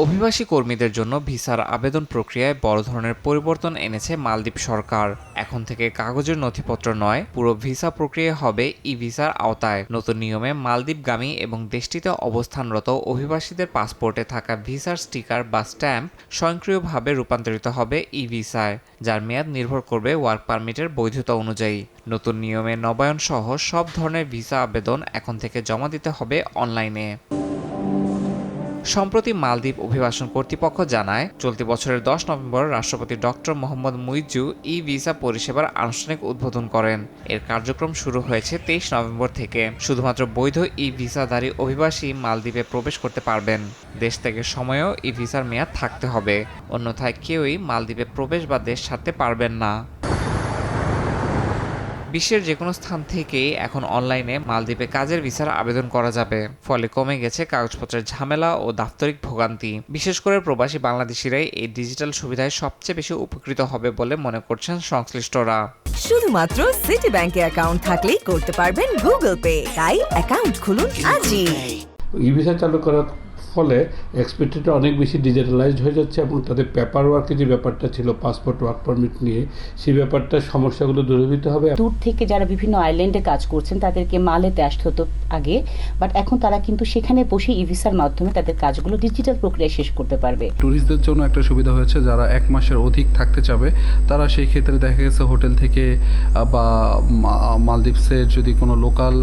অভিবাসী কর্মীদের জন্য ভিসার আবেদন প্রক্রিয়ায় বড় ধরনের পরিবর্তন এনেছে মালদ্বীপ সরকার। এখন থেকে কাগজের নথিপত্র নয়, পুরো ভিসা প্রক্রিয়া হবে ই ভিসার আওতায়। নতুন নিয়মে মালদ্বীপগামী এবং দেশটিতে অবস্থানরত অভিবাসীদের পাসপোর্টে থাকা ভিসার স্টিকার বা স্ট্যাম্প স্বয়ংক্রিয়ভাবে রূপান্তরিত হবে ই ভিসায়, যার মেয়াদ নির্ভর করবে ওয়ার্ক পারমিটের বৈধতা অনুযায়ী। নতুন নিয়মে নবায়ন সহ সব ধরনের ভিসা আবেদন এখন থেকে জমা দিতে হবে অনলাইনে। সম্প্রতি মালদ্বীপ অভিবাসন কর্তৃপক্ষ জানায়, চলতি বছরের 10 নভেম্বর রাষ্ট্রপতি ডক্টর মোহাম্মদ মুইজ্জু ই ভিসা পরিষেবার আনুষ্ঠানিক উদ্বোধন করেন। এর কার্যক্রম শুরু হয়েছে 23 নভেম্বর থেকে। শুধুমাত্র বৈধ ই ভিসাধারী অভিবাসী মালদ্বীপে প্রবেশ করতে পারবেন। দেশ থেকে সময়েও ই ভিসার মেয়াদ থাকতে হবে, অন্যথায় কেউই মালদ্বীপে প্রবেশ বা দেশ ছাড়তে পারবেন না। বিশ্বের যে কোনো স্থান থেকেই এখন অনলাইনে মালদ্বীপে কাজের ভিসার আবেদন করা যাবে। ফলে কমে গেছে কাগজপত্রের ঝামেলা ও দাপ্তরিক ভোগান্তি। বিশেষ করে প্রবাসী বাংলাদেশিরাই এই ডিজিটাল সুবিধায় সবচেয়ে বেশি উপকৃত হবে বলে মনে করছেন সংশ্লিষ্টরা। শুধুমাত্র সিটি ব্যাংকে অ্যাকাউন্ট থাকলেই করতে পারবেন গুগল পে। তাই অ্যাকাউন্ট খুলুন আজই। ই ভিসা চালু করার ফলে এক্সপেক্টেড অনেক বেশি ডিজিটালাইজড হয়ে যাচ্ছে এবং তাদের পেপার ওয়ার্কের যে ব্যাপারটা ছিল পাসপোর্ট ওয়ার্ক পারমিট নিয়ে, সেই ব্যাপারটা সমস্যাগুলো দূরীভূত হবে। দূর থেকে যারা বিভিন্ন আইল্যান্ডে কাজ করছেন তাদেরকে মালেতে আসতে হতো আগে, বাট এখন তারা কিন্তু সেখানে বসে ই ভিসার মাধ্যমে তাদের কাজগুলো ডিজিটাল প্রক্রিয়া শেষ করতে পারবে। ট্যুরিস্টদের জন্য একটা সুবিধা হয়েছে, যারা 1 মাসের অধিক থাকতে চাবে তারা সেই ক্ষেত্রে দেখা গেছে হোটেল থেকে বা মালদ্বীপসের যদি কোনো লোকাল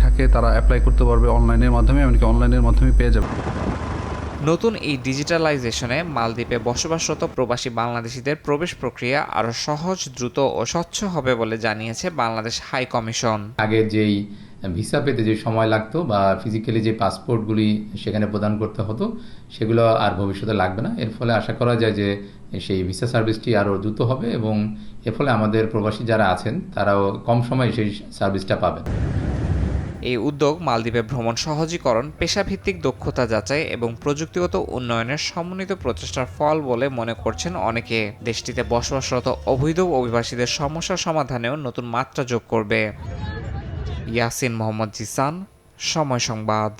থাকে তারা অ্যাপ্লাই করতে পারবে অনলাইনের মাধ্যমে, এমনকি অনলাইনের মাধ্যমে পেয়ে যাবে। নতুন এই ডিজিটালাইজেশনে মালদ্বীপে বসবাসরত প্রবাসী বাংলাদেশিদের প্রবেশ প্রক্রিয়া আরও সহজ, দ্রুত ও স্বচ্ছ হবে বলে জানিয়েছে বাংলাদেশ হাই কমিশন। আগে যেই ভিসা পেতে যে সময় লাগতো বা ফিজিক্যালি যে পাসপোর্টগুলি সেখানে প্রদান করতে হতো, সেগুলো আর ভবিষ্যতে লাগবে না। এর ফলে আশা করা যায় যে সেই ভিসা সার্ভিসটি আরও দ্রুত হবে এবং এর ফলে আমাদের প্রবাসী যারা আছেন তারাও কম সময়ে সেই সার্ভিসটা পাবেন। এই উদ্যোগ মালদ্বীপে ভ্রমণ সহজীকরণ, পেশাভিত্তিক দক্ষতা যাচাই এবং প্রযুক্তিগত উন্নয়নের সমন্বিত প্রচেষ্টার ফল বলে মনে করছেন অনেকে। দেশটিতে বসবাসরত অবৈধ অভিবাসীদের সমস্যা সমাধানেও নতুন মাত্রা যোগ করবে। ইয়াসিন মোহাম্মদ জিসান, সময় সংবাদ।